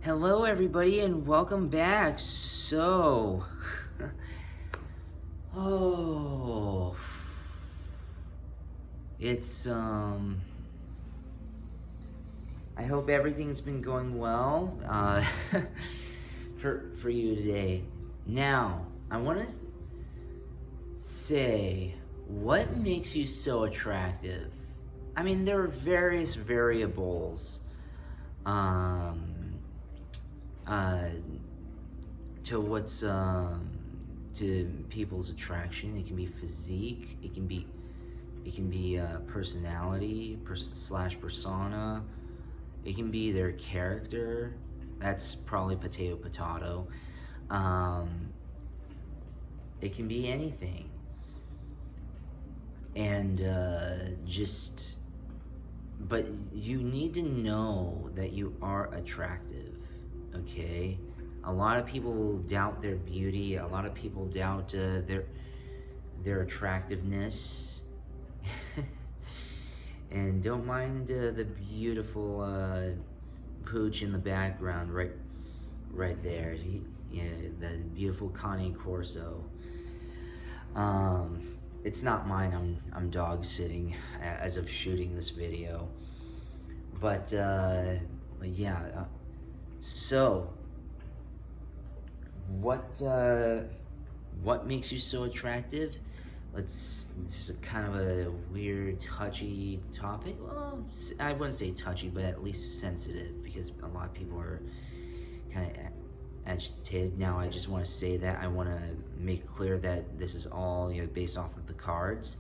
Hello everybody and welcome back. So, it's, I hope everything's been going well, for you today. Now, I want to say, what makes you so attractive? I mean, there are various variables, to what's to people's attraction. It can be physique, it can be personality slash persona, it can be their character. That's probably potato. It can be anything, and but you need to know that you are attractive, okay? A lot of people doubt their beauty. A lot of people doubt their attractiveness. And don't mind the beautiful pooch in the background, right there. The beautiful Connie Corso. It's not mine. I'm dog sitting as of shooting this video. But yeah. So what makes you so attractive? This is kind of a weird, touchy topic. Well, I wouldn't say touchy, but at least sensitive, because a lot of people are kind of agitated. Now, I just want to say that I want to make clear that this is all, based off of the cards.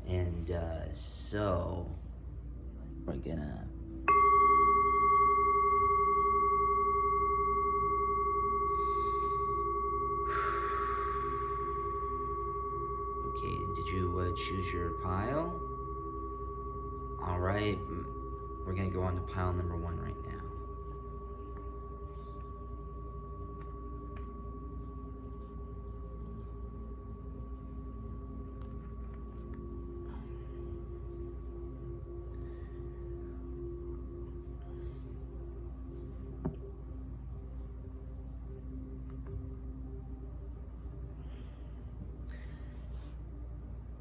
And so we're gonna did you choose your pile? All right, we're gonna go on to pile number 1 right now.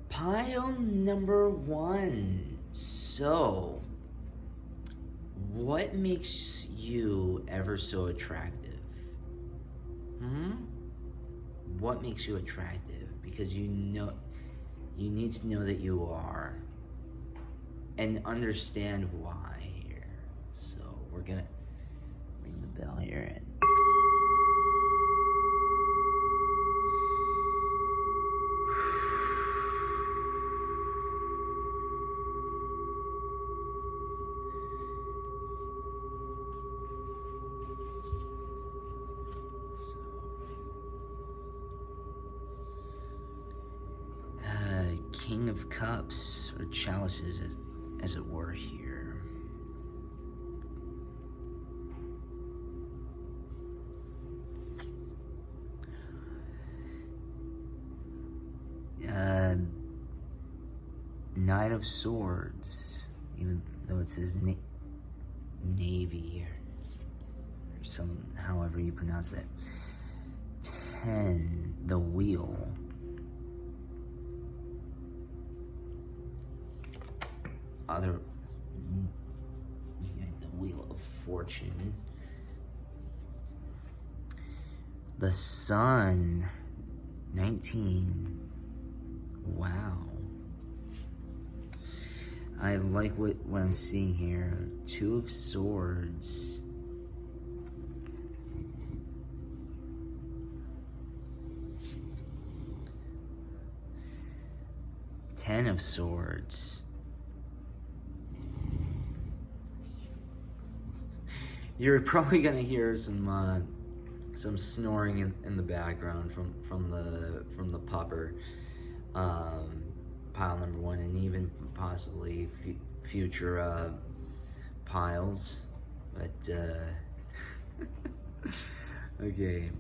Pile number 1. So, what makes you ever so attractive? What makes you attractive? Because you need to know that you are, and understand why here. So, we're gonna ring the bell here and King of Cups, or chalices, as it were, here. Knight of Swords, even though it says Navy, or however you pronounce it. 10, the Wheel. The Wheel of Fortune. The Sun, 19. Wow. I like what I'm seeing here. 2 of Swords. Ten of Swords. You're probably gonna hear some snoring in the background from the pupper. Pile number 1, and even possibly future piles, but okay.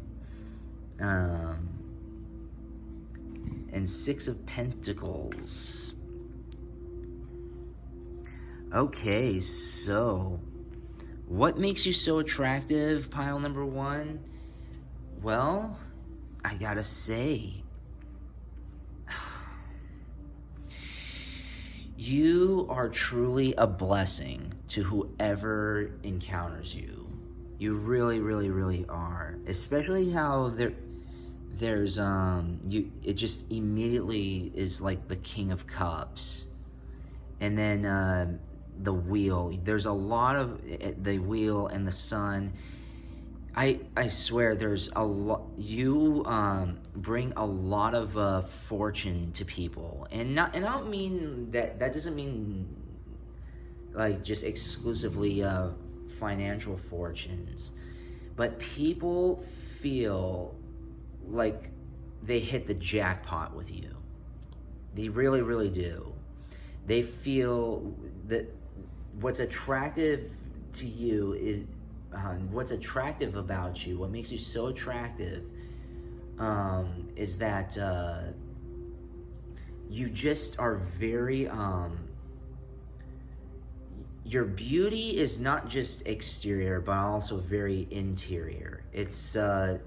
And 6 of Pentacles. Okay, so What makes you so attractive, pile number one? Well, I gotta say, you are truly a blessing to whoever encounters you. You really, really, really are. Especially how there's it just immediately is like the King of Cups. And then the wheel. There's a lot of the wheel and the sun. I swear there's a lot. You bring a lot of fortune to people, and I don't mean that. That doesn't mean like just exclusively financial fortunes, but people feel like they hit the jackpot with you. They really, really do. They feel that what's attractive to you is what's attractive about you, what makes you so attractive, is that you just are very, your beauty is not just exterior, but also very interior. It's, and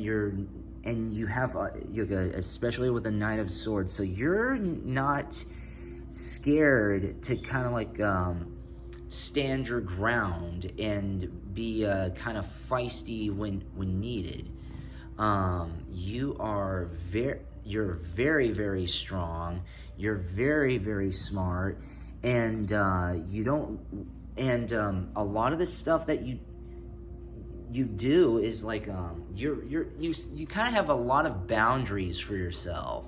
you have, especially with the Knight of Swords, so you're not scared to kind of like, stand your ground and be kind of feisty when needed. You're very, very strong. You're very, very smart, and you don't. And a lot of the stuff that you do is like you kind of have a lot of boundaries for yourself.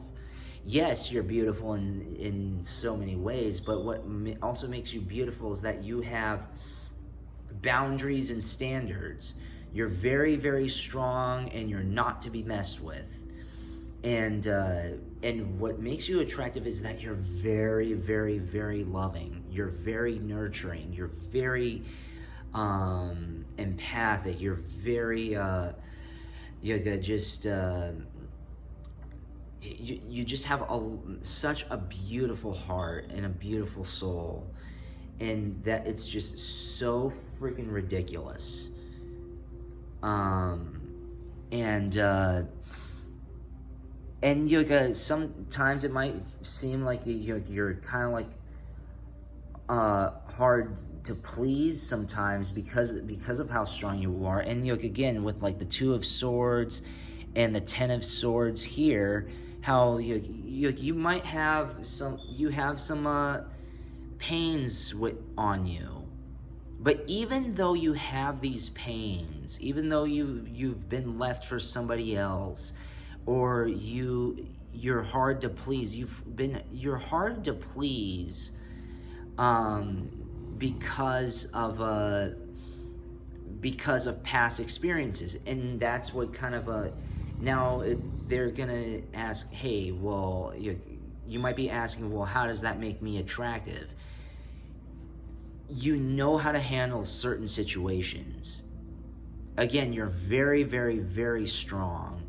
Yes, you're beautiful in so many ways, but what also makes you beautiful is that you have boundaries and standards. You're very, very strong, and you're not to be messed with. And what makes you attractive is that you're very, very, very loving. You're very nurturing. You're very empathic. You're very you're just. You just have such a beautiful heart and a beautiful soul, and that it's just so freaking ridiculous. And sometimes it might seem like you're kind of like hard to please sometimes because of how strong you are. And again, with like the Two of Swords and the Ten of Swords here, how you might have some pains on you, but even though you have these pains, even though you've been left for somebody else, or you're hard to please, you're hard to please because of past experiences. And that's what kind of now they're gonna ask, hey, well, you might be asking, well, how does that make me attractive? You know how to handle certain situations. Again, you're very, very, very strong.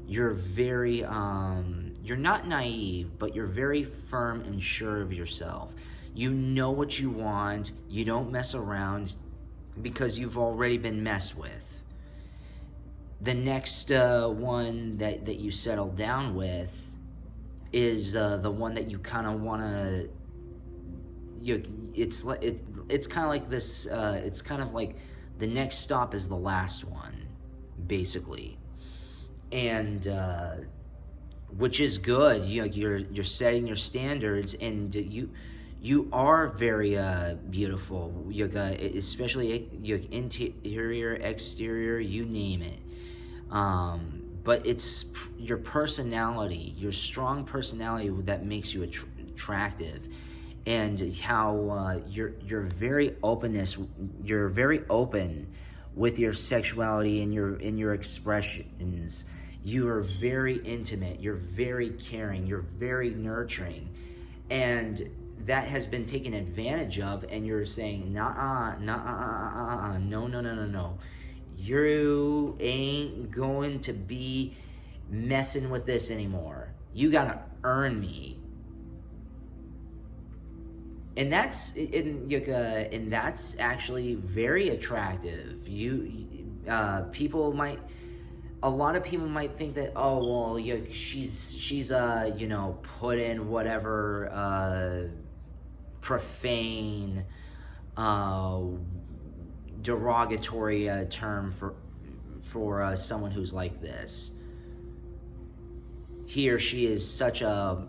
You're very you're not naive, but you're very firm and sure of yourself. You know what you want. You don't mess around because you've already been messed with. The next one that you settle down with is the one that you kind of want to. It's kind of like this. It's kind of like the next stop is the last one, basically, and which is good. You're setting your standards, and you are very beautiful. Especially your interior, exterior, you name it. But it's your personality, your strong personality, that makes you attractive, and how you're very openness. You're very open with your sexuality and your expressions. You are very intimate. You're very caring. You're very nurturing, and that has been taken advantage of. And you're saying, nah, no. You ain't going to be messing with this anymore. You gotta earn me. And that's actually very attractive. People might, a lot of people might think that, oh well, she's put in whatever profane, uh, derogatory term for someone who's like this. He or she is such a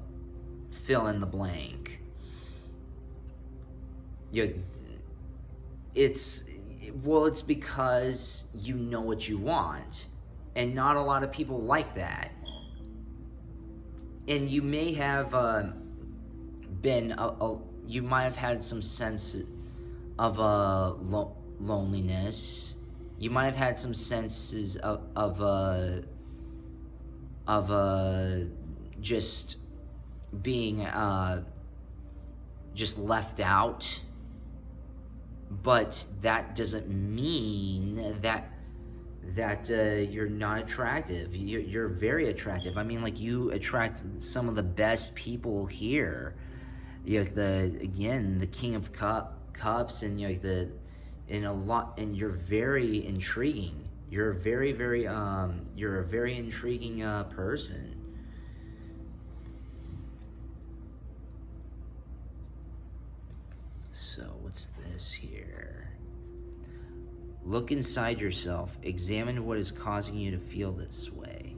fill in the blank. You, it's it's because you know what you want, and not a lot of people like that. And you may have you might have had some sense of loneliness. You might have had some senses of just being just left out, but that doesn't mean that you're not attractive. You're very attractive. I mean, like, you attract some of the best people here. The King of Cups, and and you're very intriguing. You're a very intriguing person. So what's this here? Look inside yourself. Examine what is causing you to feel this way.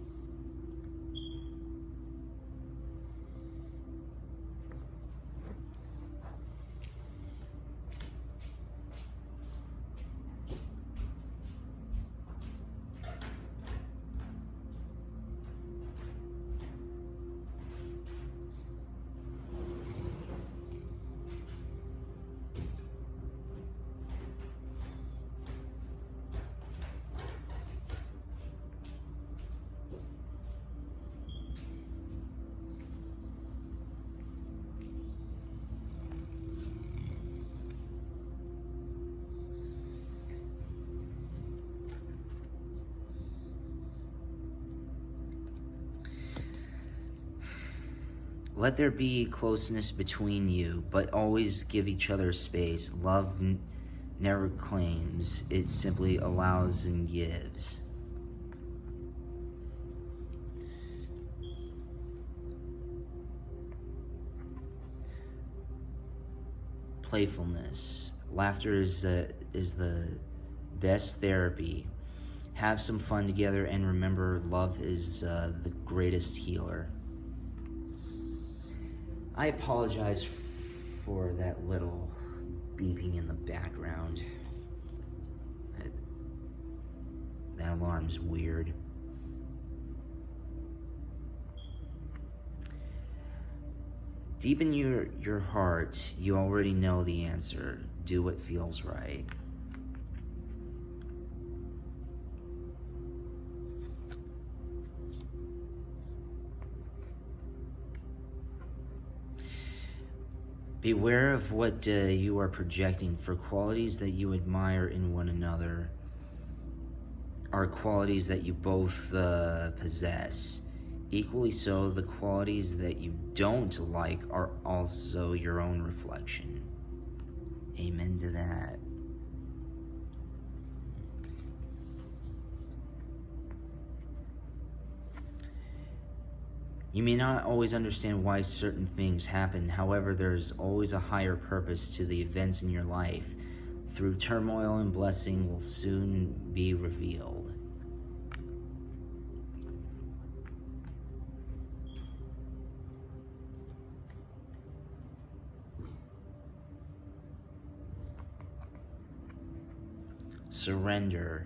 Let there be closeness between you, but always give each other space. Love never claims, it simply allows and gives. Playfulness. Laughter is the best therapy. Have some fun together, and remember, love is the greatest healer. I apologize for that little beeping in the background. That alarm's weird. Deep in your heart, you already know the answer. Do what feels right. Beware of what you are projecting, for qualities that you admire in one another are qualities that you both possess. Equally so, the qualities that you don't like are also your own reflection. Amen to that. You may not always understand why certain things happen. However, there's always a higher purpose to the events in your life. Through turmoil and blessing will soon be revealed. Surrender.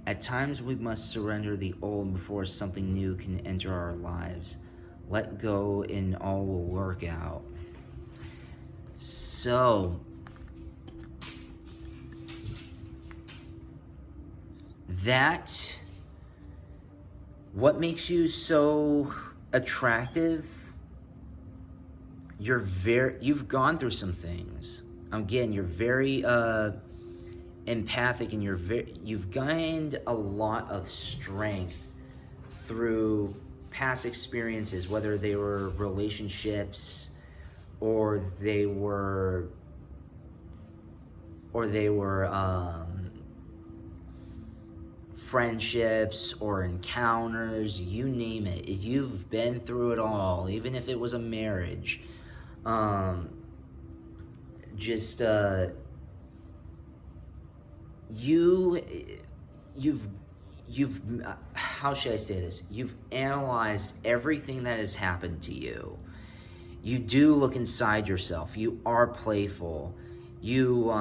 At times we must surrender the old before something new can enter our lives. Let go and all will work out. So, what makes you so attractive? You've gone through some things. Again, you're very empathic, and you've gained a lot of strength through past experiences, whether they were relationships or they were or they were friendships or encounters, you name it. You've been through it all, even if it was a marriage. Um, just you, you've how should I say this? You've analyzed everything that has happened to you. You do look inside yourself. You are playful. You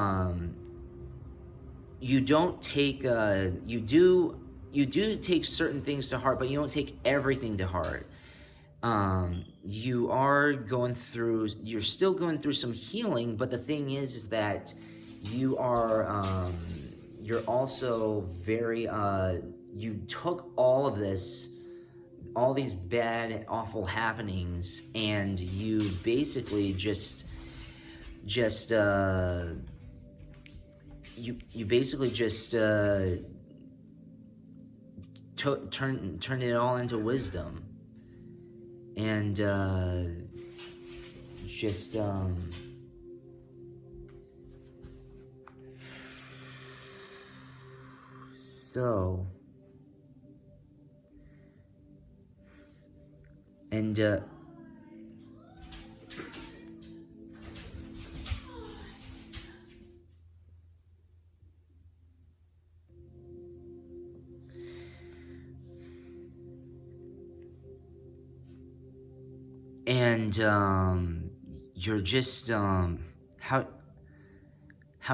don't take you do take certain things to heart, but you don't take everything to heart. You're still going through some healing, but the thing is that you are you're also very you took all these bad, awful happenings, and you basically just you basically just turned it all into wisdom, and just so and you're just how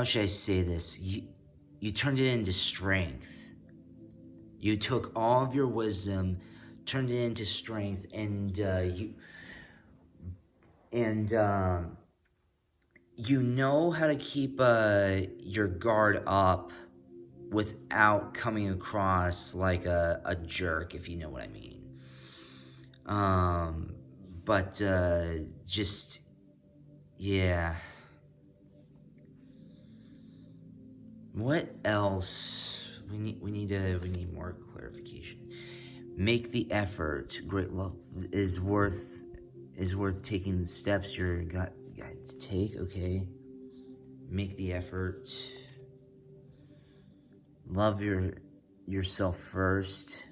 should I say this? You turned it into strength. You took all of your wisdom, turned it into strength, and you know how to keep your guard up without coming across like a jerk, if you know what I mean. But just yeah. What else? We need more clarification. Make the effort. Great love is worth taking the steps you're got to take. Okay. Make the effort. Love yourself first.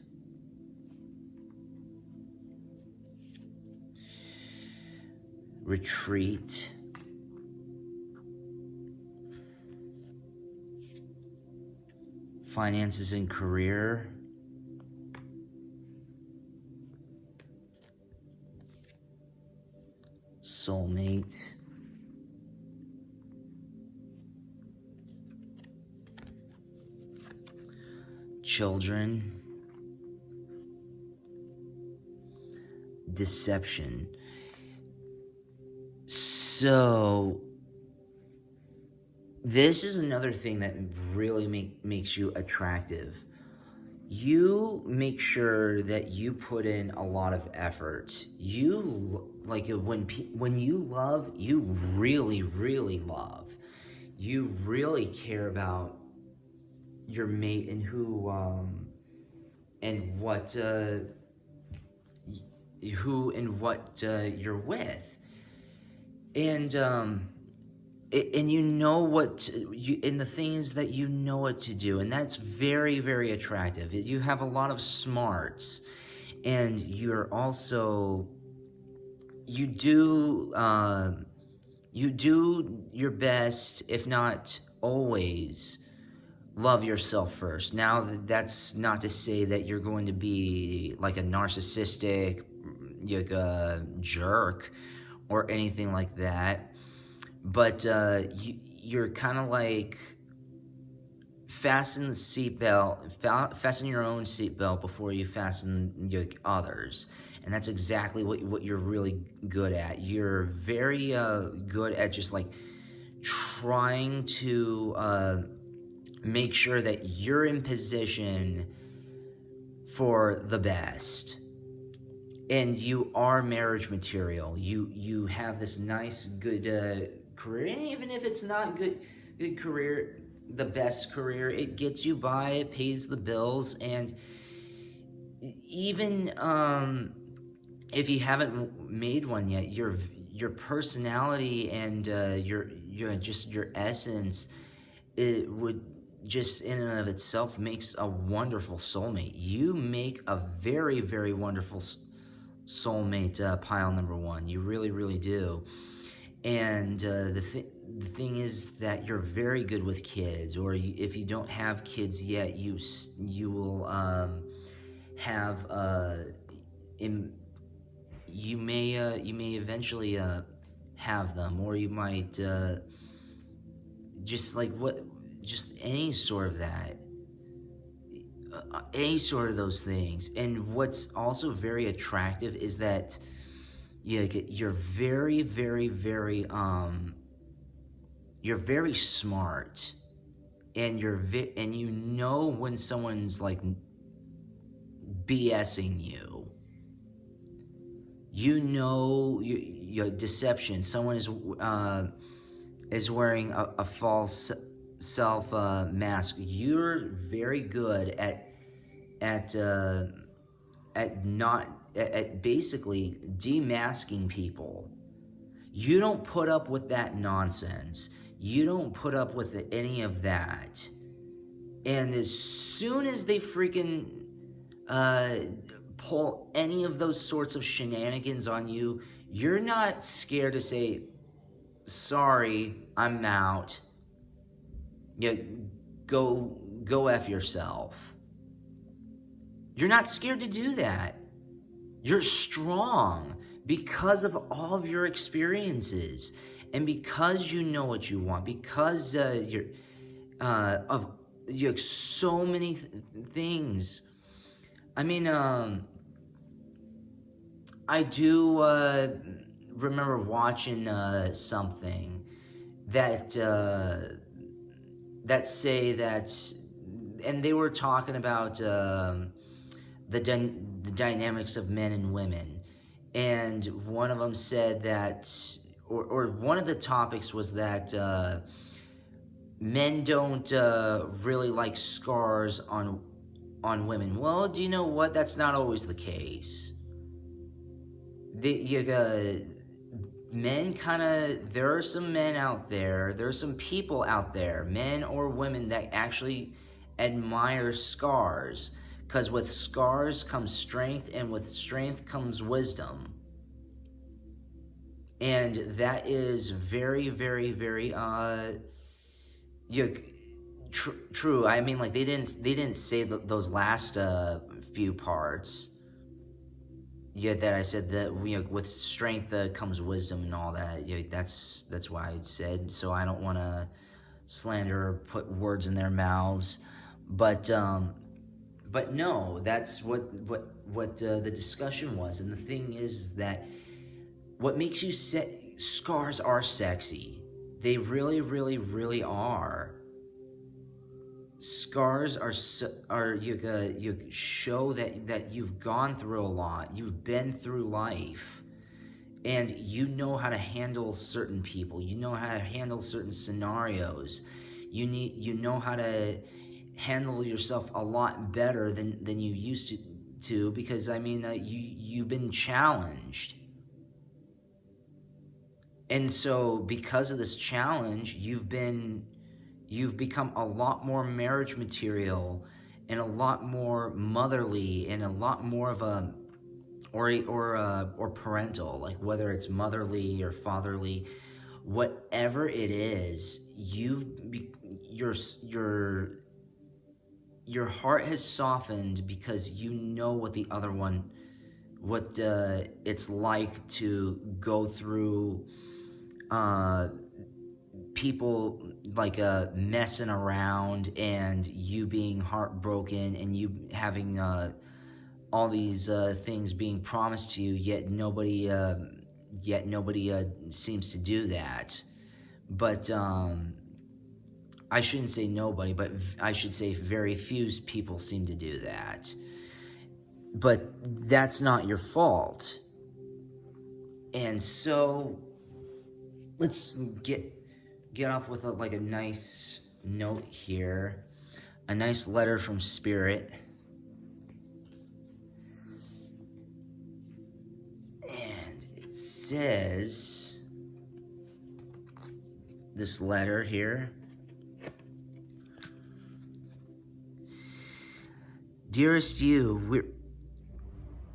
Retreat. Finances and career. Soulmate. Children. Deception. So this is another thing that really makes you attractive. You make sure that you put in a lot of effort. You like when you love, you really love. You really care about your mate and who and what you're with, and you know and the things that you know what to do, and that's very attractive. You have a lot of smarts, and you're also you do your best, if not always, love yourself first. Now, that's not to say that you're going to be like a narcissistic, like a jerk, or anything like that. But you're kind of like fasten your own seatbelt before you fasten others. And that's exactly what you're really good at. You're very good at just like trying to make sure that you're in position for the best. And you are marriage material. You have this nice, good career, and even if it's not good career, the best career, it gets you by, it pays the bills, and even if you haven't made one yet, your personality and your just your essence it would just in and of itself makes a wonderful soulmate. You make a very, very wonderful soulmate, pile number one. You really, really do. And the thing is that you're very good with kids, or if you don't have kids yet, you will have you may eventually have them, or you might just like what just any sort of that, any sort of those things. And what's also very attractive is that you're very, very, very you're very smart, and and you know when someone's like BSing you. You know your deception. Someone is wearing a false self mask. You're very good at not at basically demasking people. You don't put up with that nonsense. You don't put up with any of that. And as soon as they freaking pull any of those sorts of shenanigans on you, you're not scared to say, sorry, I'm out. Go F yourself. You're not scared to do that. You're strong because of all of your experiences, and because you know what you want, because you have so many things. I mean, I do remember watching something that that say that, and they were talking about the dynamics of men and women, and one of them said that, or one of the topics was that men don't really like scars on women. Well, do you know what? That's not always the case. Men kind of, there are some men out there, there are some people out there, men or women, that actually admire scars, because with scars comes strength, and with strength comes wisdom. And that is very, very, very true. I mean, like, they didn't say those last few parts. Yeah, that I said that with strength comes wisdom and all that. That's why I said. So I don't want to slander or put words in their mouths, but no, that's what the discussion was. And the thing is that what makes you scars are sexy. They really, really, really are. Scars are you show that you've gone through a lot, you've been through life, and you know how to handle certain people, you know how to handle certain scenarios, you know how to handle yourself a lot better than you used to, because I mean you've been challenged. And so because of this challenge, you've become a lot more marriage material, and a lot more motherly, and a lot more of a or parental, like whether it's motherly or fatherly, whatever it is, your heart has softened, because you know what the other one, what it's like to go through people like messing around, and you being heartbroken, and you having all these things being promised to you, yet nobody seems to do that. But I shouldn't say nobody, but I should say very few people seem to do that. But that's not your fault. And so let's get off with a nice note here, a nice letter from Spirit. And it says, this letter here, Dearest you,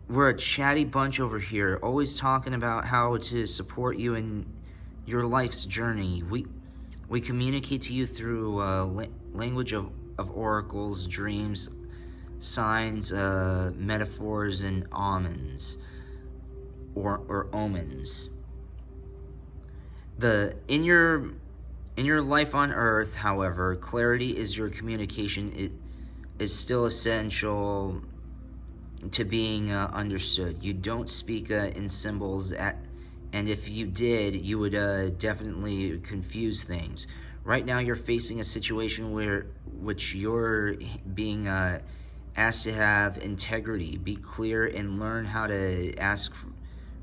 we're a chatty bunch over here, always talking about how to support you in your life's journey. We communicate to you through language of oracles, dreams, signs, metaphors, and omens, or omens. In your life on Earth, however, clarity is your communication. It is still essential to being understood. You don't speak in symbols, and if you did, you would definitely confuse things. Right now, you're facing a situation which you're being asked to have integrity, be clear, and learn how to ask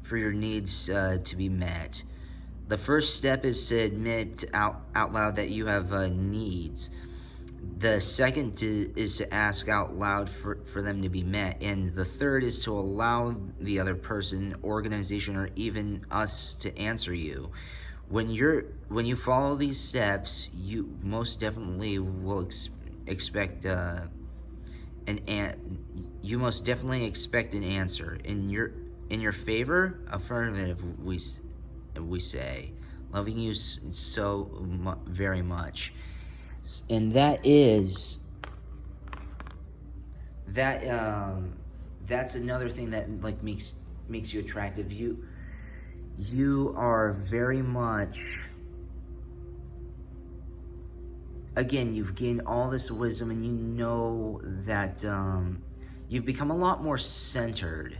for your needs to be met. The first step is to admit out loud that you have needs. The second is to ask out loud for them to be met. And the third is to allow the other person, organization, or even us to answer you. When you follow these steps, you most definitely will expect you most definitely expect an answer. In your favor, affirmative, we say, loving you very much. And that's another thing that like makes you attractive. You are very much, again, you've gained all this wisdom, and you know that you've become a lot more centered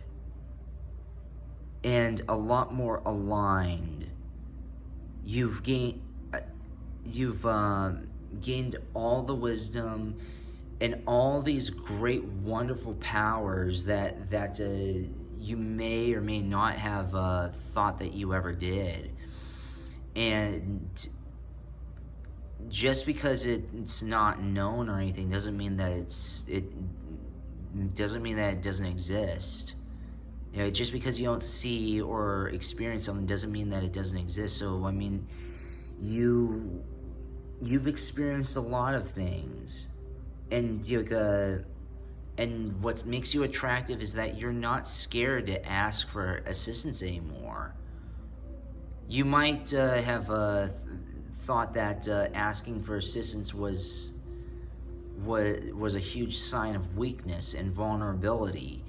and a lot more aligned. You've gained all the wisdom and all these great, wonderful powers that you may or may not have thought that you ever did. And just because it's not known or anything doesn't mean that it doesn't exist. You know, just because you don't see or experience something doesn't mean that it doesn't exist. So, I mean, you've experienced a lot of things, and and what makes you attractive is that you're not scared to ask for assistance anymore. You might have thought that asking for assistance was a huge sign of weakness and vulnerability.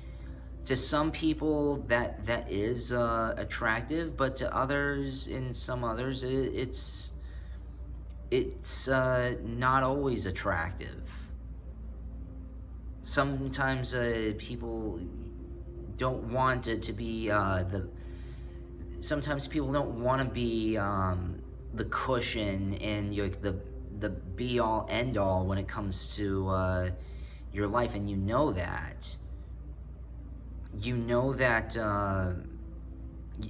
To some people, that is attractive, but to others, in some others, it's not always attractive. Sometimes people don't want to be Sometimes people don't want to be the cushion and the be all end all when it comes to your life, and you know that.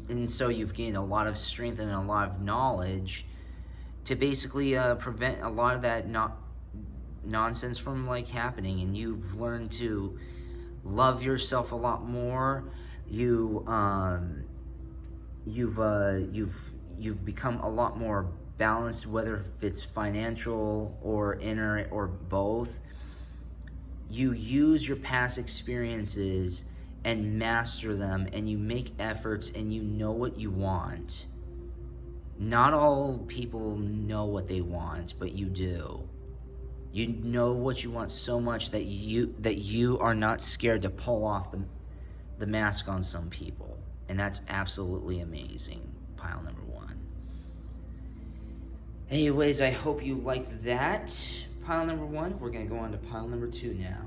And so you've gained a lot of strength and a lot of knowledge to basically prevent a lot of that nonsense from like happening. And you've learned to love yourself a lot more. You've become a lot more balanced, whether it's financial or inner or both. You use your past experiences and master them, and you make efforts, and you know what you want. Not all people know what they want, but you do. You know what you want so much that you are not scared to pull off the mask on some people. And that's absolutely amazing. Pile number 1. Anyways, I hope you liked that. Pile number 1. We're going to go on to pile number 2 now.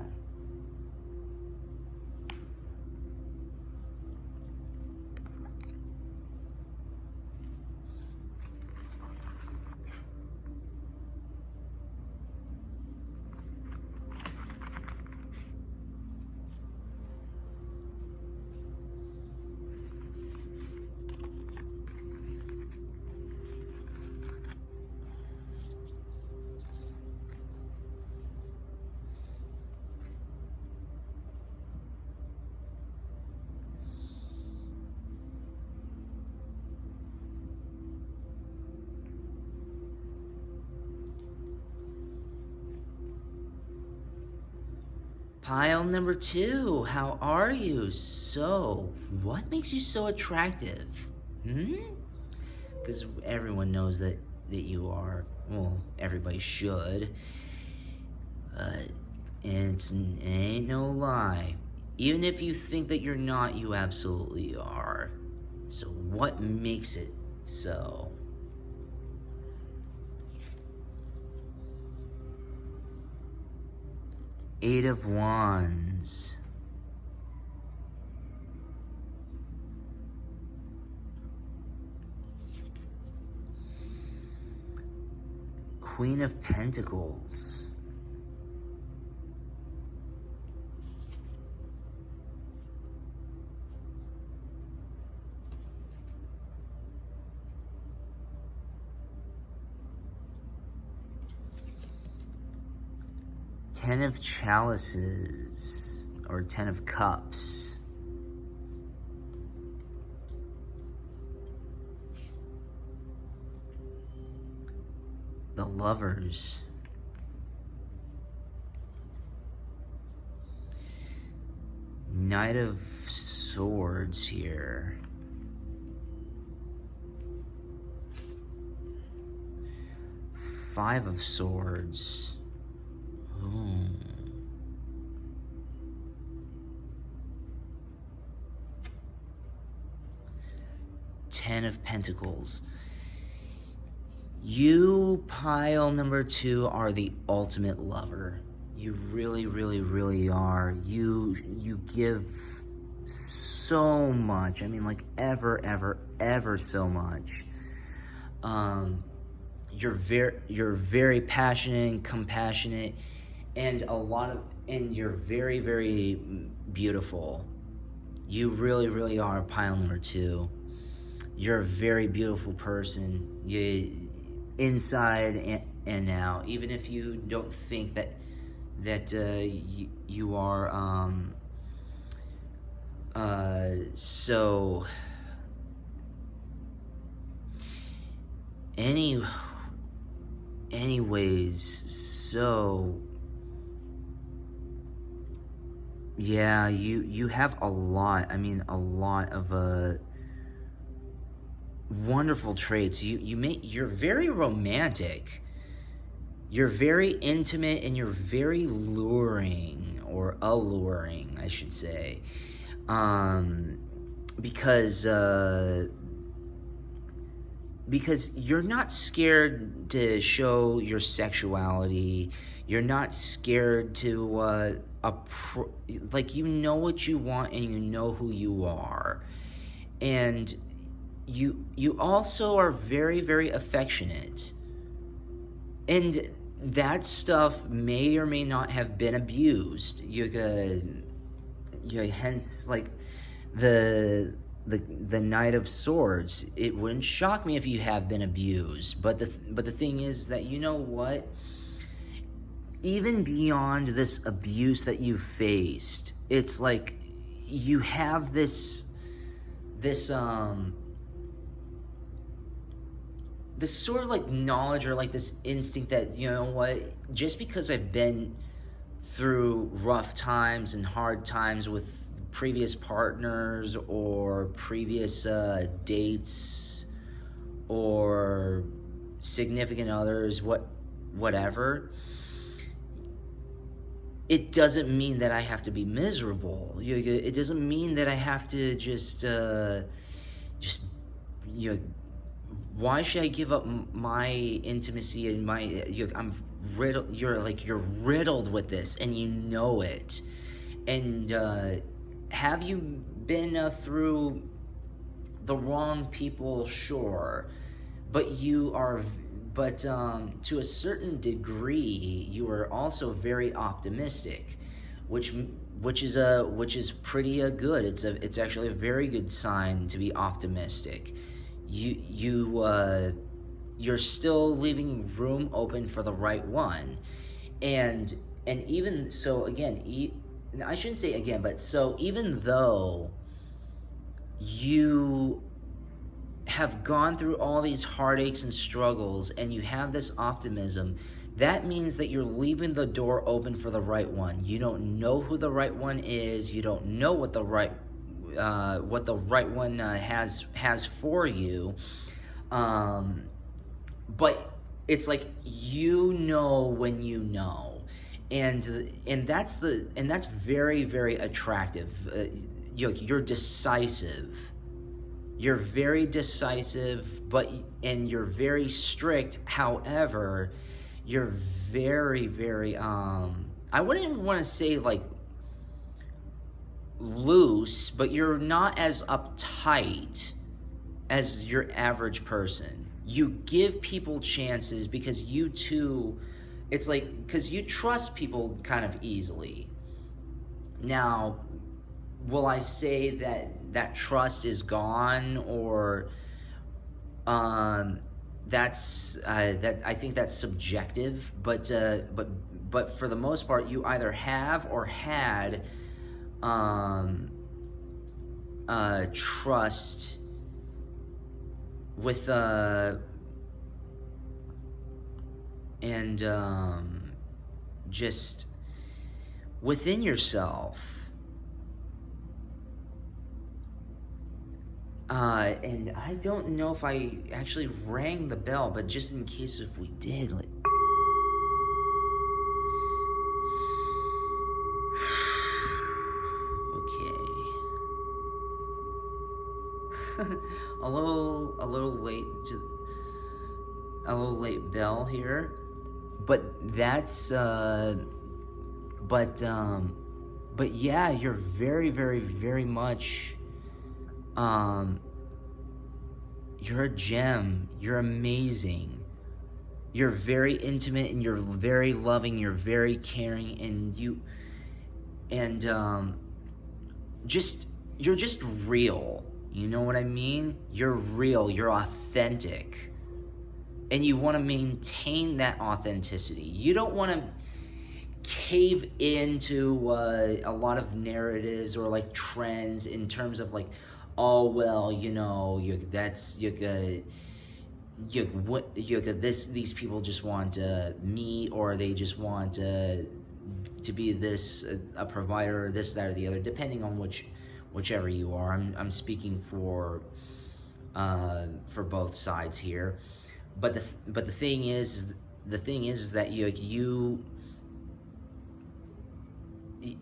Pile number 2, how are you? So, what makes you so attractive? Because everyone knows that you are. Well, everybody should. And it ain't no lie. Even if you think that you're not, you absolutely are. So what makes it so? Eight of Wands. Queen of Pentacles. Ten of Chalices, or Ten of Cups. The Lovers. Knight of Swords here. Five of Swords. Ooh. Ten of Pentacles. You, pile number 2, are the ultimate lover. You really, really, really are. You give so much. I mean, like, ever so much. You're very passionate and compassionate, and you're very, very beautiful. You really, really are pile number 2. You're a very beautiful person. You, inside and out. Even if you don't think that you are. So. Anyways, so. Yeah, you have a lot. I mean, a lot of wonderful traits. You're very romantic. You're very intimate, and you're very luring, or alluring, I should say. Because you're not scared to show your sexuality. You're not scared to like, you know what you want, and you know who you are. And you also are very, very affectionate. And that stuff may or may not have been abused. Hence, like, the Knight of Swords. It wouldn't shock me if you have been abused. But the thing is that, you know what? Even beyond this abuse that you faced, it's like you have this sort of like knowledge, or like this instinct that, you know what, just because I've been through rough times and hard times with previous partners, or previous dates, or significant others, whatever, it doesn't mean that I have to be miserable. It doesn't mean that I have to just why should I give up my intimacy and my? I'm riddled. You're riddled with this, and you know it. And have you been through the wrong people? Sure, but you are. But to a certain degree, you are also very optimistic, which is pretty good. It's actually a very good sign to be optimistic. You're still leaving room open for the right one, and even so, again, I shouldn't say again, but so even though you have gone through all these heartaches and struggles, and you have this optimism, that means that you're leaving the door open for the right one. You don't know who the right one is. You don't know what the right one has for you. But it's like, you know when you know, and that's very, very attractive. You're decisive. You're very decisive, and you're very strict. However, you're very, very I wouldn't even want to say like loose, but you're not as uptight as your average person. You give people chances because you too, it's like, because you trust people kind of easily. Now, will I say that trust is gone, or that I think that's subjective, but for the most part, you either have or had trust with and just within yourself. And I don't know if I actually rang the bell, but just in case if we did, like, okay. a little late bell here, but that's but yeah, you're very, very, very much you're a gem. You're amazing. You're very intimate, and you're very loving. You're very caring, and you're just real. You know what I mean? You're real. You're authentic, and you want to maintain that authenticity. You don't want to cave into a lot of narratives or like trends in terms of like, oh well, you know, these people just want me, or they just want to be this a provider, or this, that, or the other, depending on whichever you are. I'm speaking for both sides here, but the thing is that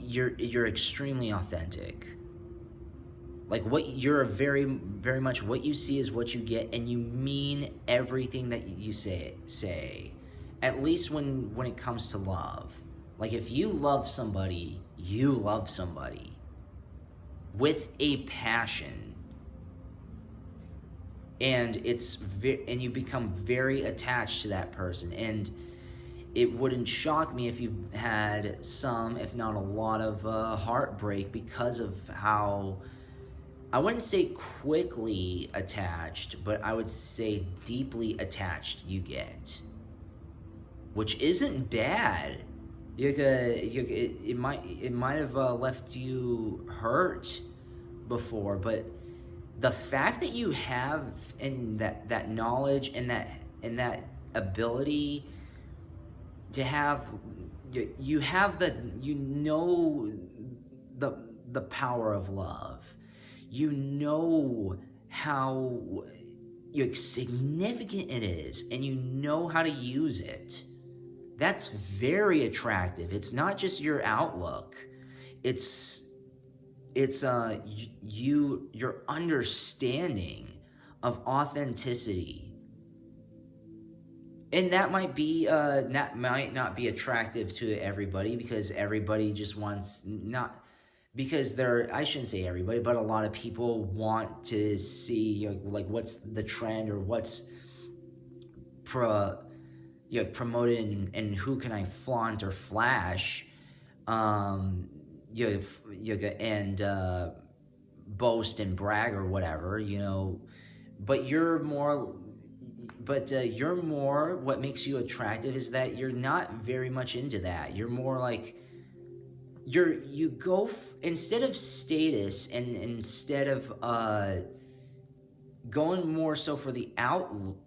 you're extremely authentic. Like, you're very, very much what you see is what you get, and you mean everything that you say. At least when it comes to love. Like, if you love somebody, you love somebody with a passion, and and you become very attached to that person. And it wouldn't shock me if you've had some, if not a lot, of heartbreak because of how, I wouldn't say quickly attached, but I would say deeply attached you get, which isn't bad. It might have left you hurt before, but the fact that you have, and that knowledge, and that ability to have, you have the power of love. You know how significant it is, and you know how to use it. That's very attractive. It's not just your outlook. It's your understanding of authenticity. And that might not be attractive to everybody, because everybody just wants, not because I shouldn't say everybody, but a lot of people want to see, like what's the trend, or what's promoted, and who can I flaunt or flash, and boast and brag or whatever, but you're more. What makes you attractive is that you're not very much into that. You're more like, you go instead of status, and instead of going more so for the outlook,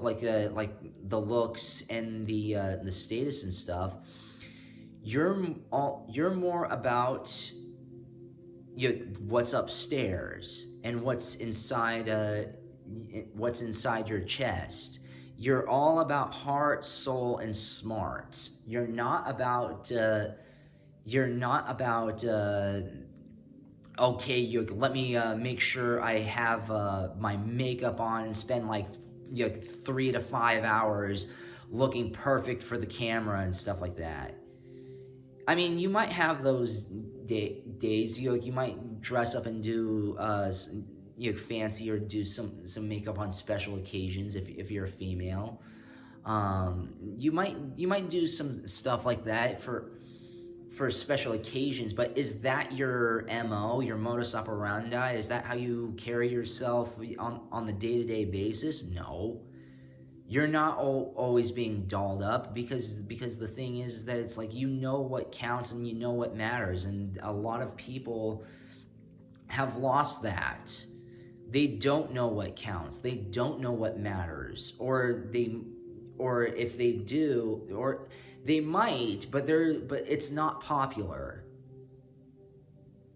like the looks and the status and stuff. You're more about what's upstairs and what's inside your chest. You're all about heart, soul, and smarts. You're not about okay, let me make sure I have my makeup on and spend like 3 to 5 hours looking perfect for the camera and stuff like that. I mean, you might have those days. You might dress up and do fancy, or do some makeup on special occasions if you're a female. You might do some stuff like that for special occasions, but is that your MO, your modus operandi? Is that how you carry yourself on the day-to-day basis? No. You're not always being dolled up, because the thing is that it's like, what counts and what matters, and a lot of people have lost that. They don't know what counts. They don't know what matters, or if they do, or they might, but it's not popular.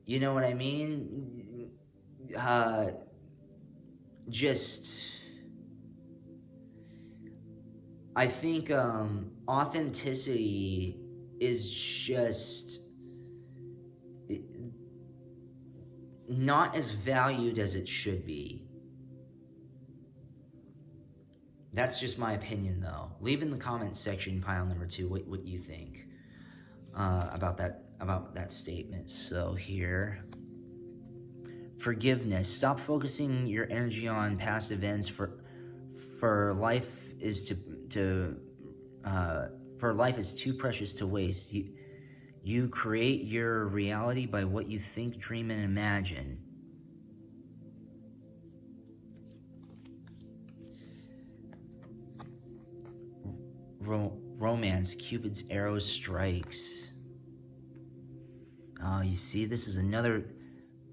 You know what I mean? I think authenticity is just not as valued as it should be. That's just my opinion, though. Leave in the comment section, pile number 2, what you think about that statement. So here, forgiveness. Stop focusing your energy on past events. For life is too precious to waste. You create your reality by what you think, dream, and imagine. Romance. Cupid's arrow strikes. You see, this is another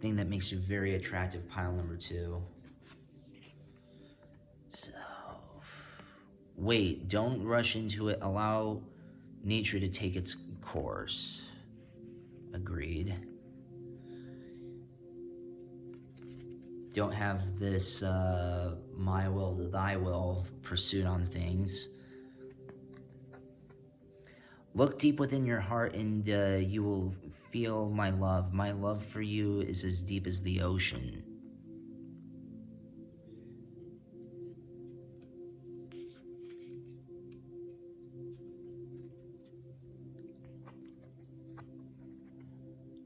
thing that makes you very attractive, pile number 2. So, wait, don't rush into it. Allow nature to take its course. Agreed. Don't have this my will to thy will pursuit on things. Look deep within your heart, and you will feel my love. My love for you is as deep as the ocean.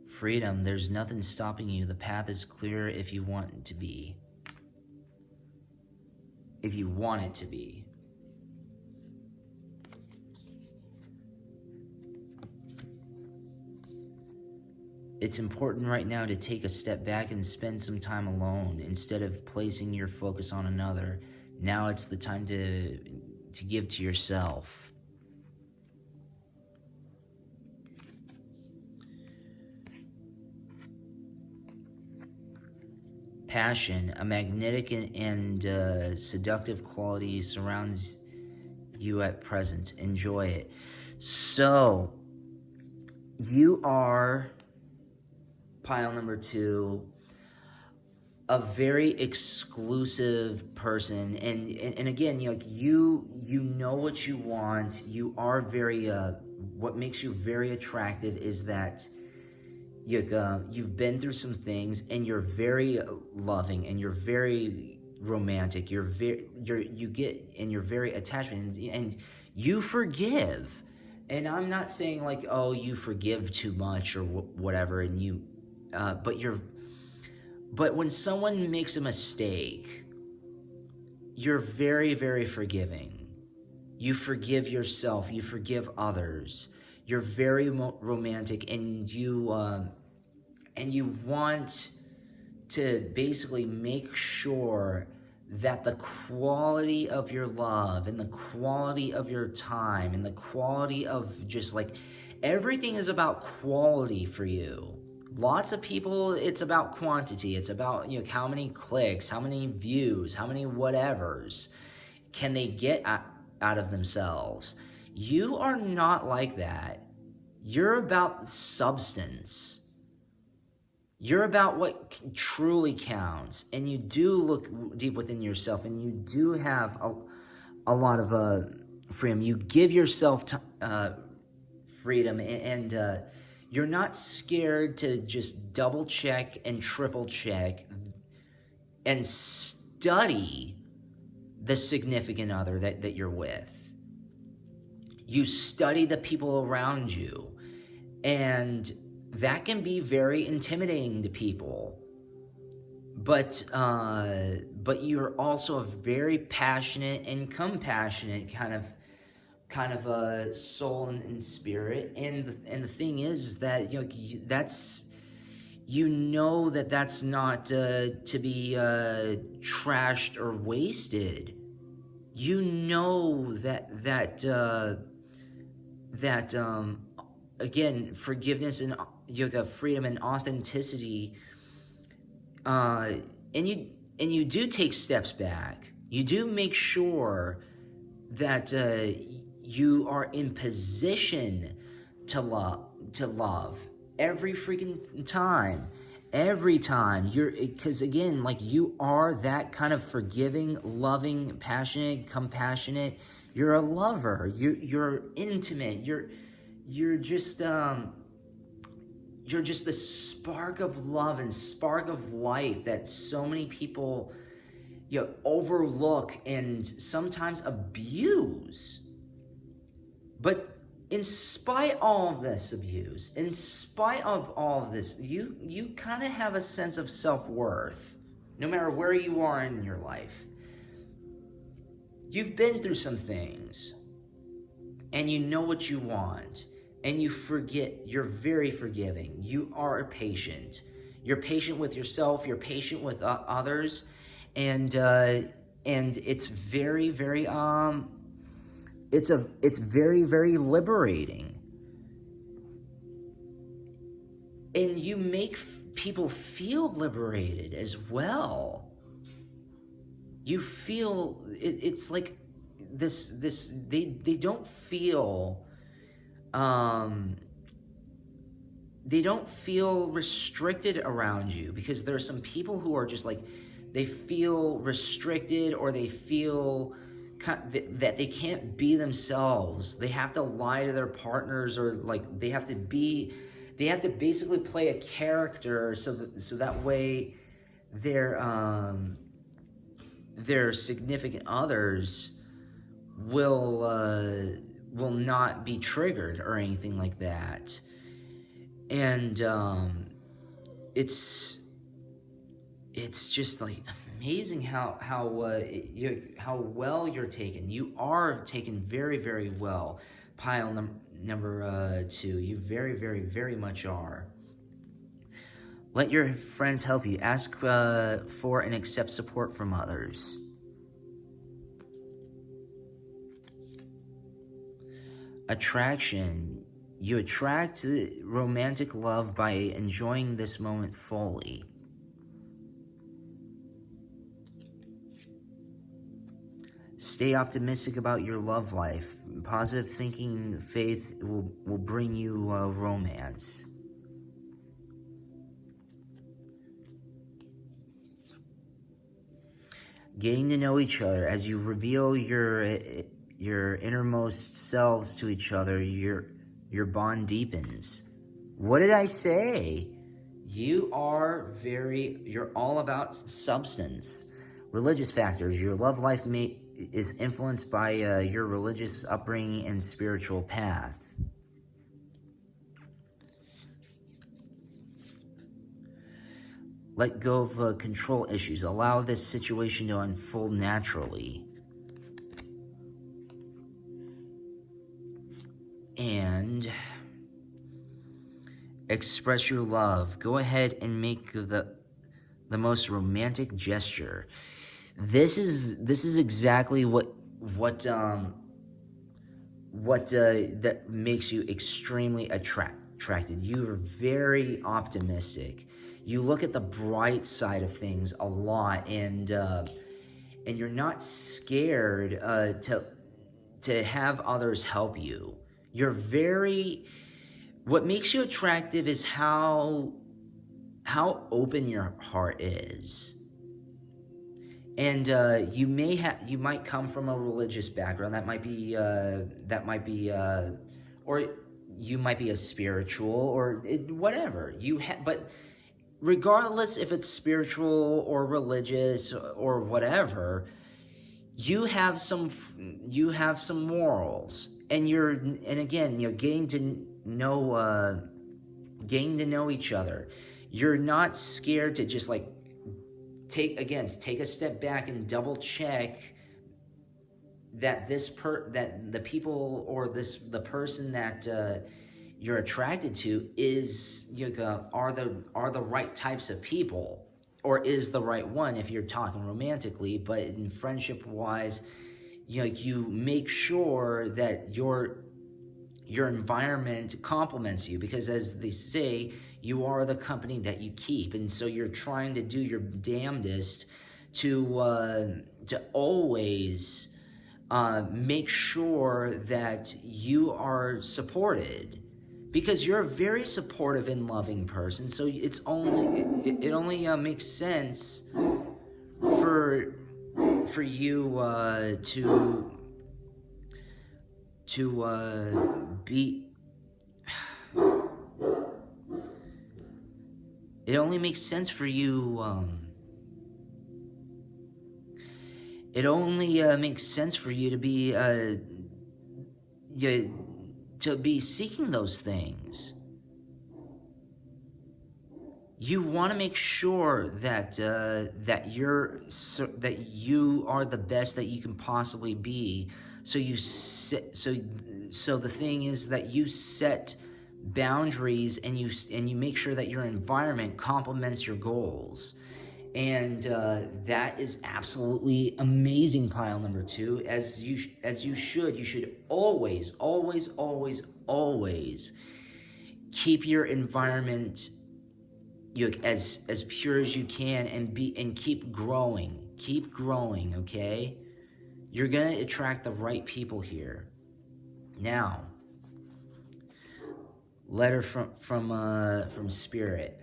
Freedom. There's nothing stopping you. The path is clear if you want it to be. If you want it to be. It's important right now to take a step back and spend some time alone instead of placing your focus on another. Now it's the time to give to yourself. Passion, a magnetic and seductive quality surrounds you at present. Enjoy it. So, you are, pile number 2, a very exclusive person, and again, you know what you want. You are very what makes you very attractive is that you've been through some things, and you're very loving, and you're very romantic. You're very attachment, and you forgive. And I'm not saying like, oh, you forgive too much or whatever, and but when someone makes a mistake, you're very, very forgiving. You forgive yourself. You forgive others. You're very romantic, and you want to basically make sure that the quality of your love and the quality of your time and the quality of just like everything is about quality for you. Lots of people, it's about quantity. It's about, how many clicks, how many views, how many whatevers can they get out of themselves. You are not like that. You're about substance. You're about what truly counts. And you do look deep within yourself, and you do have a lot of freedom. You give yourself freedom, and you're not scared to just double check and triple check and study the significant other that you're with. You study the people around you, and that can be very intimidating to people. But you're also a very passionate and compassionate kind of a soul and spirit. And the thing is that that's not to be trashed or wasted. That again, forgiveness and freedom and authenticity, and you do take steps back. You do make sure that you are in position to love every freaking time. Every time because again, you are that kind of forgiving, loving, passionate, compassionate. You're a lover. You're intimate. You're just the spark of love and spark of light that so many people overlook and sometimes abuse. But in spite of all of this abuse, in spite of all of this, you kind of have a sense of self-worth, no matter where you are in your life. You've been through some things, and you know what you want, and you forget. You're very forgiving. You are patient. You're patient with yourself. You're patient with others, and it's very, very it's very, very liberating. And you make people feel liberated as well. You feel it's like this they don't feel restricted around you, because there are some people who are just they feel restricted, or they feel that they can't be themselves. They have to lie to their partners, or they have to basically play a character so that way their significant others will not be triggered or anything like that. And it's just amazing how well you're taken. You are taken very, very well. Pile number 2, you very, very, very much are. Let your friends help you. Ask for and accept support from others. Attraction. You attract romantic love by enjoying this moment fully. Stay optimistic about your love life. Positive thinking, faith will bring you romance. Getting to know each other. As you reveal your innermost selves to each other, your bond deepens. What did I say? You're all about substance. Religious factors. Your love life is influenced by your religious upbringing and spiritual path. Let go of control issues. Allow this situation to unfold naturally. And express your love. Go ahead and make the most romantic gesture. This is exactly what that makes you extremely attractive. attracted. You're very optimistic. You look at the bright side of things a lot, and you're not scared to have others help you. You're very. What makes you attractive is how open your heart is. And you might come from a religious background. That might be, or you might be a spiritual, or whatever. But regardless if it's spiritual or religious or whatever, you have some morals, and again, getting to know each other. You're not scared to just like take a step back and double check that that the people or the person that you're attracted to is are the right types of people, or is the right one if you're talking romantically. But in friendship wise, you make sure that your environment complements you, because as they say, you are the company that you keep. And so you're trying to do your damnedest to always make sure that you are supported, because you're a very supportive and loving person. So it only makes sense for you to be. It only makes sense for you. It only makes sense for you to be seeking those things. You want to make sure that that you are the best that you can possibly be. So the thing is that you set boundaries, and you make sure that your environment complements your goals. And that is absolutely amazing. Pile number 2, as you should always keep your environment as pure as you can, and keep growing. Okay, you're gonna attract the right people here. Now, letter from Spirit.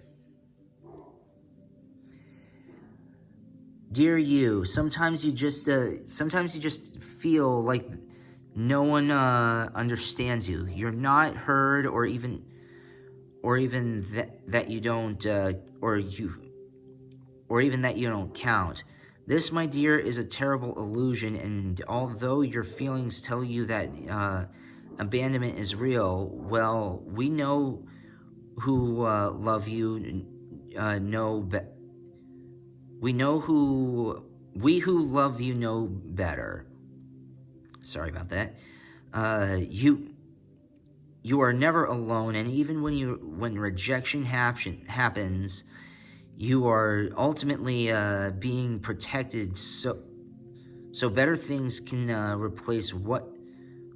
Dear you, sometimes you just feel like no one understands you. You're not heard, or even that you don't or even that you don't count. This, my dear, is a terrible illusion, and although your feelings tell you that abandonment is real, well, we know who love you we who love you know better. Sorry about that. You are never alone, and even when rejection happens, you are ultimately being protected. So better things can replace what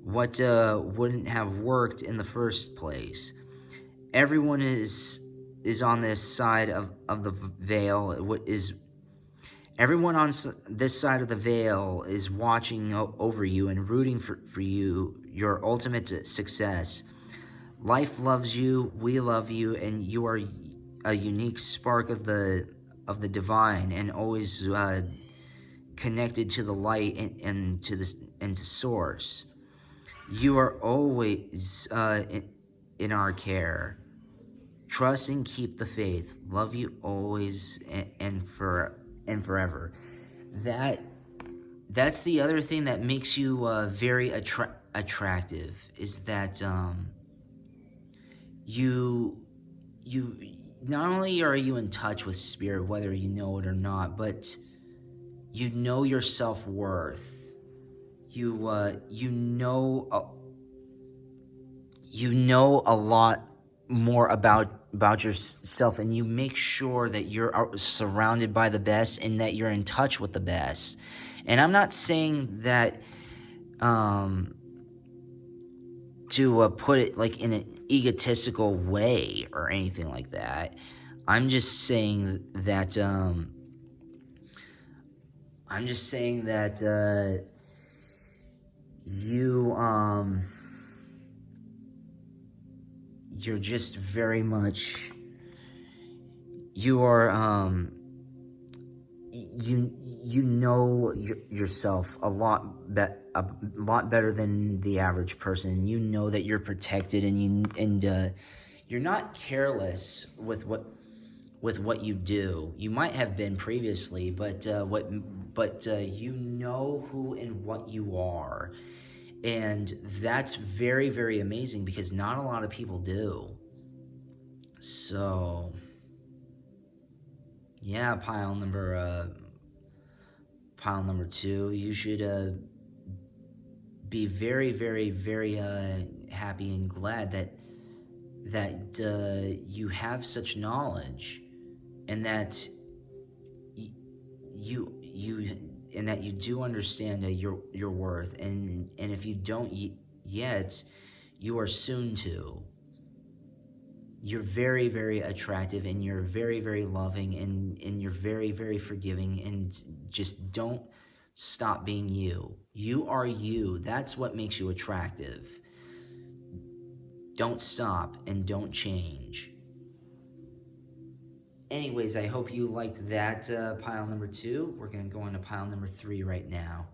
wouldn't have worked in the first place. Everyone is on this side of the veil. Everyone on this side of the veil is watching over you and rooting for you, your ultimate success. Life loves you, we love you, and you are a unique spark of the divine, and always connected to the light and to source. You are always in our care. Trust and keep the faith. Love you always and forever. That's the other thing that makes you very attractive, is that you not only are you in touch with spirit, whether you know it or not, but you know your self-worth. You know a lot more about yourself, and you make sure that you're surrounded by the best and that you're in touch with the best. And I'm not saying that put it like in an egotistical way or anything like that. I'm just saying that you you're just very much, you are you know yourself a lot better than the average person. You know that you're protected, and you're not careless with what you do. You might have been previously, but you know who and what you are, and that's very, very amazing because not a lot of people do. So yeah, pile number 2, you should be very, very, very happy and glad that you have such knowledge, and that you and that you do understand your worth, and if you don't yet, you are soon to. You're very, very attractive, and you're very, very loving, and you're very, very forgiving, and just don't stop being you. You are you. That's what makes you attractive. Don't stop and don't change. Anyways, I hope you liked that pile number 2. We're going to go on to pile number 3 right now.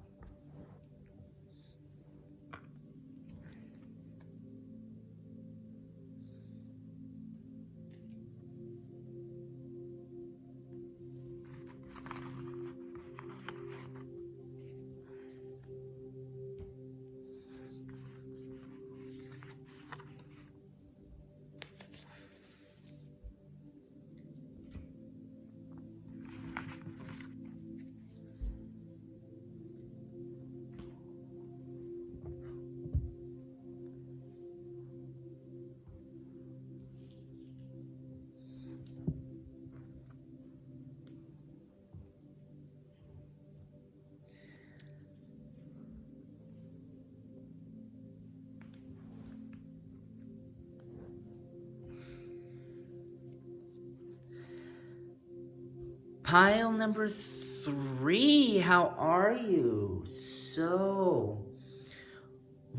Pile number 3, how are you? So,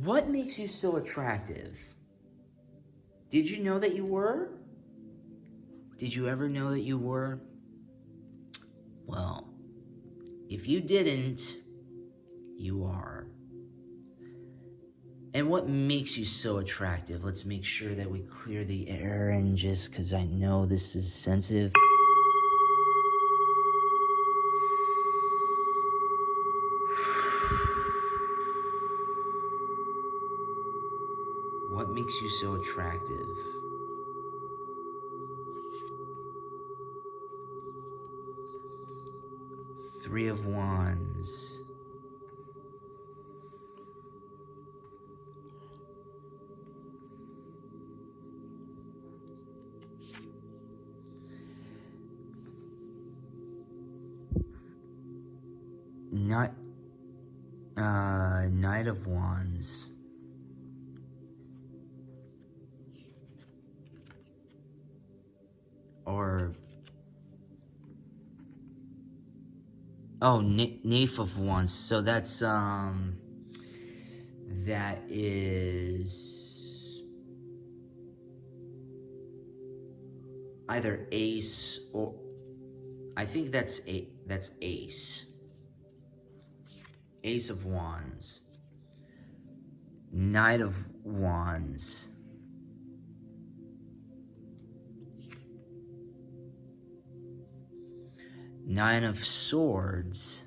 what makes you so attractive? Did you know that you were? Did you ever know that you were? Well, if you didn't, you are. And what makes you so attractive? Let's make sure that we clear the air, and just because I know this is sensitive. What makes you so attractive? Three of Wands. Knight of Wands. Or Knave of Wands. So that's that is either Ace, or I think that's Ace. Ace of Wands. Knight of Wands. Nine of Swords.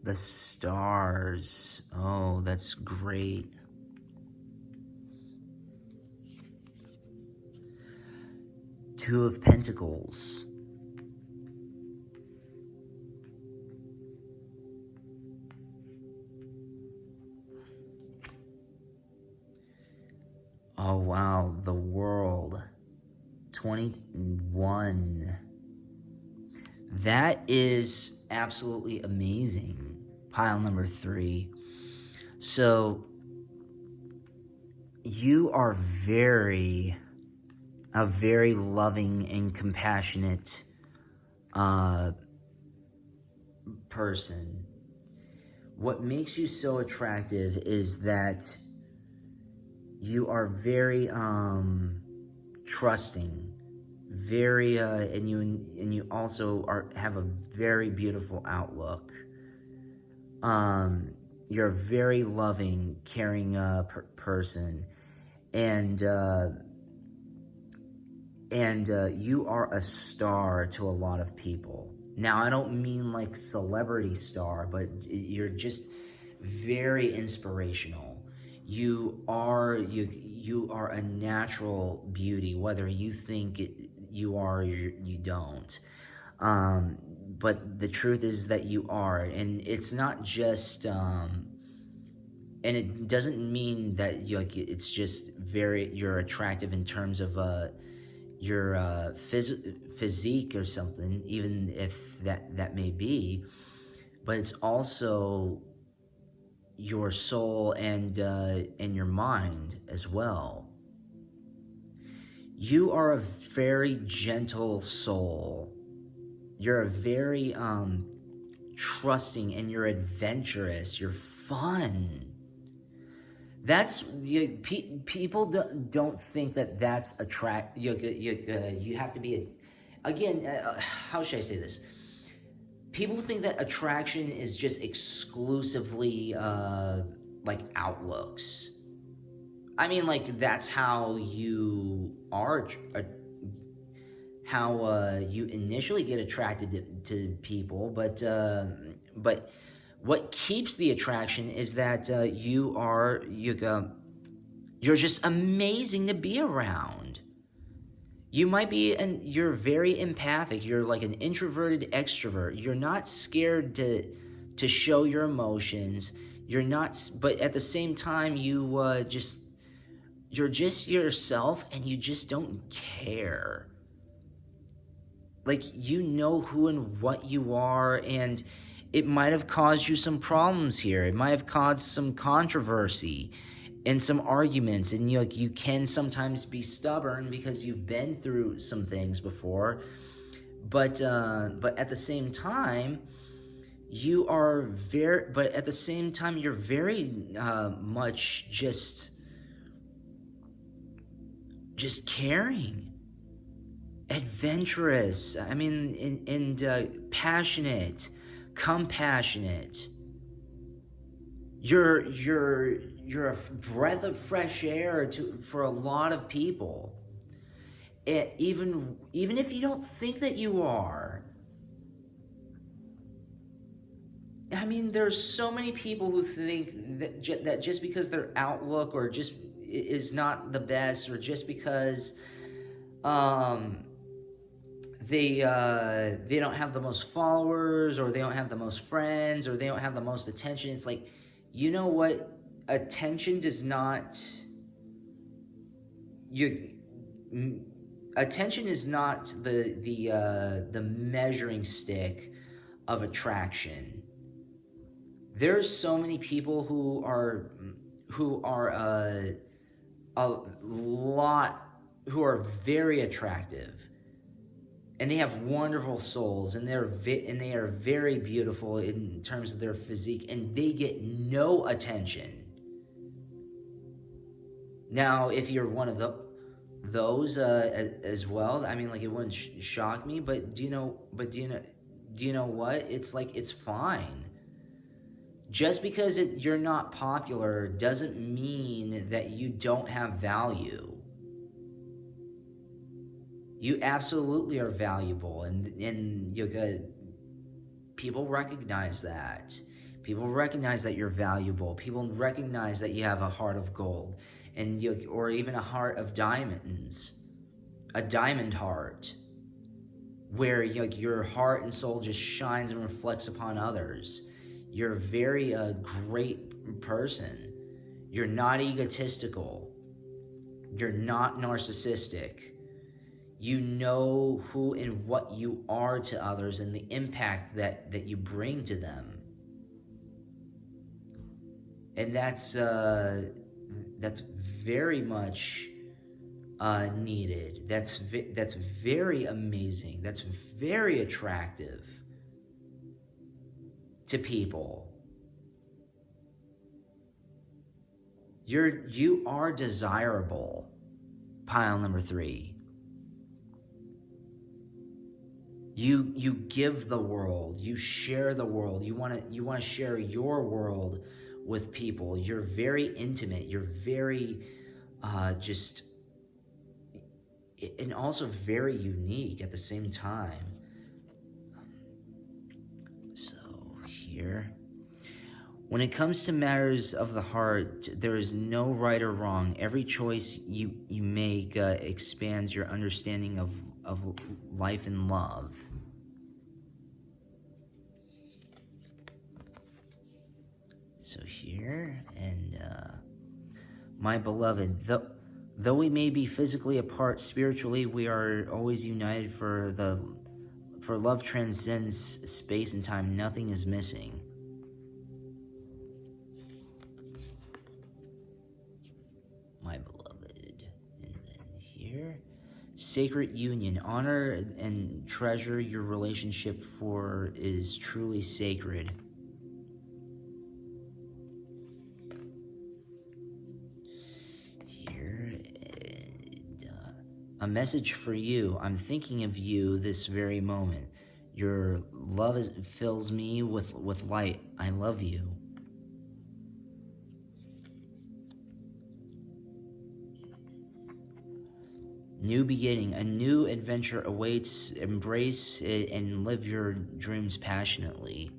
The Stars. Oh, that's great. Two of Pentacles. Oh, wow. The World. 21. That is absolutely amazing. Pile number 3. So you are a very loving and compassionate person. What makes you so attractive is that you are very trusting, very and you also have a very beautiful outlook. You're a very loving, caring person, and you are a star to a lot of people. Now, I don't mean like celebrity star, but you're just very inspirational. You are a natural beauty, whether you think you are or you don't. But the truth is that you are, and it's not just. And it doesn't mean that it's just you're attractive in terms of your physique or something, even if that may be, but it's also your soul and your mind as well. You are a very gentle soul. You're a very trusting, and you're adventurous. You're fun. That's people don't think that's attract. You have to be again. How should I say this? People think that attraction is just exclusively like outlooks. I mean, like that's how you are. How you initially get attracted to people, but what keeps the attraction is that you're just amazing to be around. You might be, and you're very empathic. You're like an introverted extrovert. You're not scared to show your emotions. You're not, but at the same time, you're just yourself, and you just don't care. Like, you know who and what you are, and it might have caused you some problems here. It might have caused some controversy and some arguments, and you can sometimes be stubborn because you've been through some things before. But at the same time, you're very much just caring, adventurous. I mean, and passionate, compassionate. You're a breath of fresh air for a lot of people. Even if you don't think that you are. I mean, there's so many people who think that just because their outlook or just is not the best, or just because they don't have the most followers, or they don't have the most friends, or they don't have the most attention. It's like, you know what? Attention is not the measuring stick of attraction. There's so many people who are very attractive, and they have wonderful souls, and they are very beautiful in terms of their physique, and they get no attention. Now, if you're one of those as well, I mean, like, it wouldn't shock me. But do you know what? It's like, it's fine. Just because you're not popular doesn't mean that you don't have value. You absolutely are valuable, and people recognize that. People recognize that you're valuable. People recognize that you have a heart of gold, or even a heart of diamonds, a diamond heart, where your heart and soul just shines and reflects upon others. You're a very great person. You're not egotistical. You're not narcissistic. You know who and what you are to others and the impact that you bring to them. And that's very much needed. That's very amazing. That's very attractive to people. You are desirable. Pile number 3. You give the world. You share the world. You want to share your world with people. You're very intimate. You're very just, and also very unique at the same time. So here, when it comes to matters of the heart, there is no right or wrong. Every choice you make expands your understanding of life and love. So here, and my beloved, though we may be physically apart, spiritually we are always united, for love transcends space and time. Nothing is missing. My beloved. And then here, sacred union. Honor and treasure your relationship, for it is truly sacred. Here, and, a message for you. I'm thinking of you this very moment. Your love fills me with light. I love you. New beginning, a new adventure awaits. Embrace it and live your dreams passionately.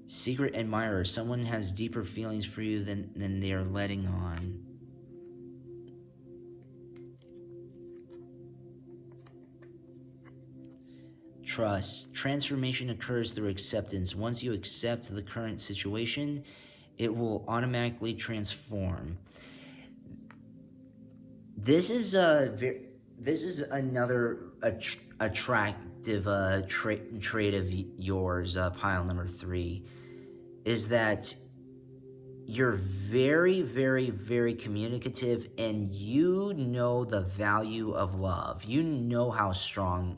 Secret admirer, someone has deeper feelings for you than they are letting on. Trust. Transformation occurs through acceptance. Once you accept the current situation, it will automatically transform. This is another attractive trait of yours, pile number 3, is that you're very, very, very communicative, and you know the value of love. You know how strong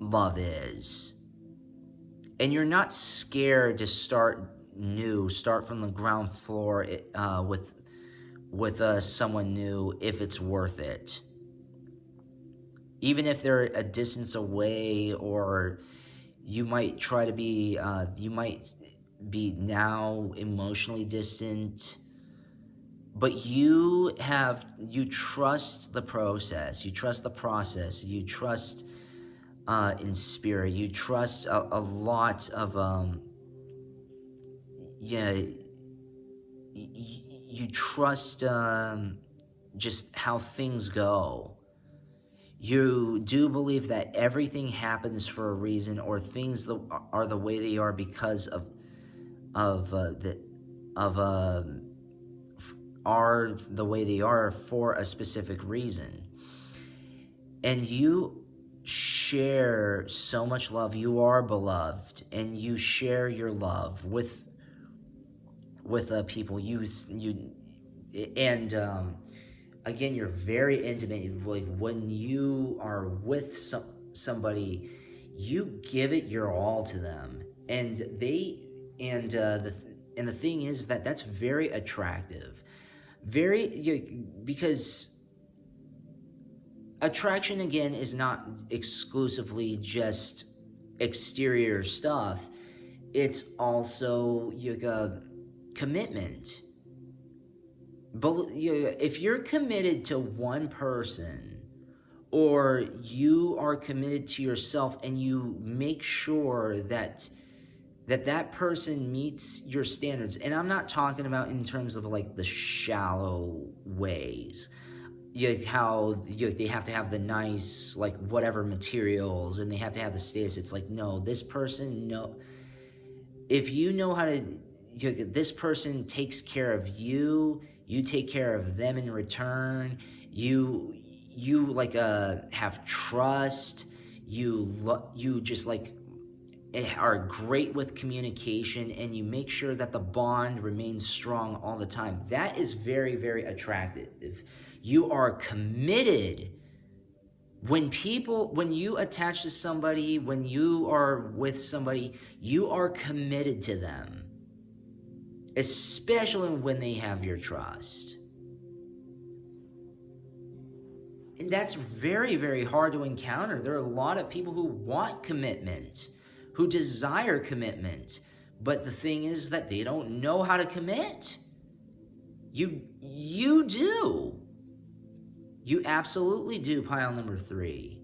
love is, and you're not scared to start from the ground floor with someone new if it's worth it, even if they're a distance away, or you might try to be now emotionally distant, but you trust the process. You trust in spirit. You trust a lot of you trust just how things go. You do believe that everything happens for a reason, or things are the way they are because are the way they are for a specific reason. And you share so much love. You are beloved, and you share your love with people. Again, you're very intimate. Like, when you are with somebody, you give it your all to them, and the thing is that's very attractive, because attraction, again, is not exclusively just exterior stuff. It's also commitment. But if you're committed to one person, or you are committed to yourself, and you make sure that person meets your standards, and I'm not talking about in terms of like the shallow ways, how they have to have the nice, like, whatever materials, and they have to have the status. It's like, no, this person, no. If you know how to this person takes care of you, you take care of them in return. You like have trust. You just like are great with communication, and you make sure that the bond remains strong all the time. That is very, very attractive. You are committed. When you attach to somebody, when you are with somebody, you are committed to them, especially when they have your trust. And that's very, very hard to encounter. There are a lot of people who want commitment, who desire commitment, but the thing is that they don't know how to commit. You do. You absolutely do, pile number 3.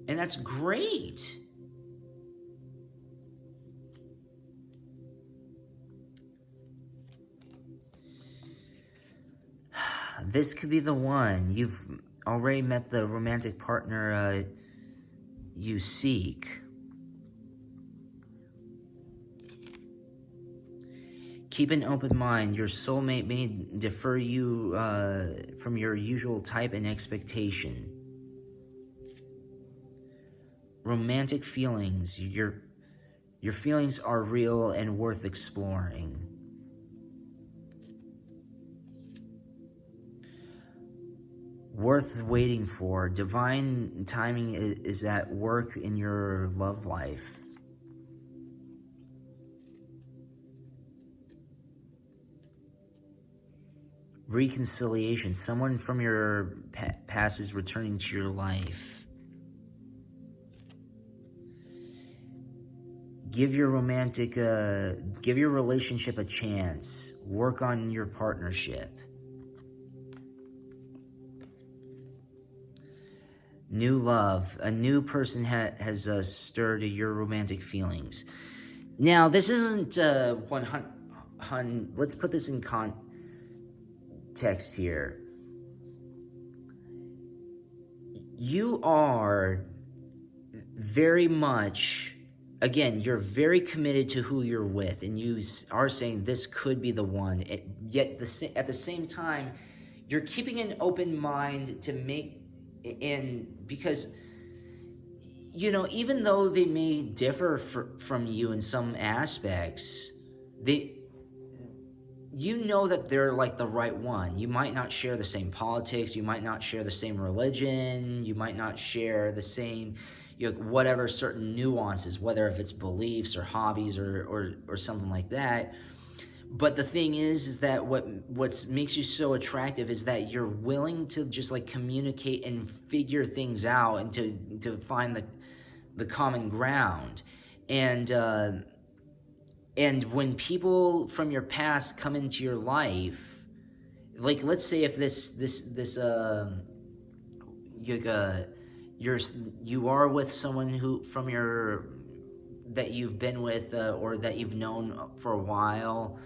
And that's great. This could be the one. You've already met the romantic partner you seek. Keep an open mind. Your soulmate may defer you from your usual type and expectation. Romantic feelings. Your feelings are real and worth exploring. Worth waiting for. Divine timing is at work in your love life. Reconciliation. Someone from your past is returning to your life. Give your relationship a chance. Work on your partnership. New love. A new person has stirred your romantic feelings. Now, this isn't 100. Let's put this in context here. You are very much, again, you're very committed to who you're with, and you are saying this could be the one. Yet at the same time, you're keeping an open mind to make. And because, even though they may differ from you in some aspects, that they're like the right one. You might not share the same politics. You might not share the same religion. You might not share the same, whatever certain nuances, whether if it's beliefs or hobbies or something like that. But the thing is that what makes you so attractive is that you're willing to just like communicate and figure things out and to find the common ground. And when people from your past come into your life, like let's say if you are with someone who from that you've been with or that you've known for a while.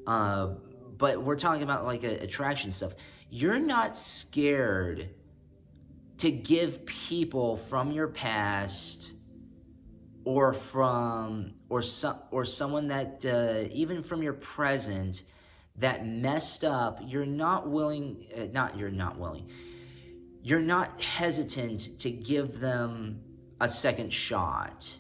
But we're talking about like attraction stuff. You're not scared to give people from your past or someone that even from your present that messed up. You're not hesitant to give them a second shot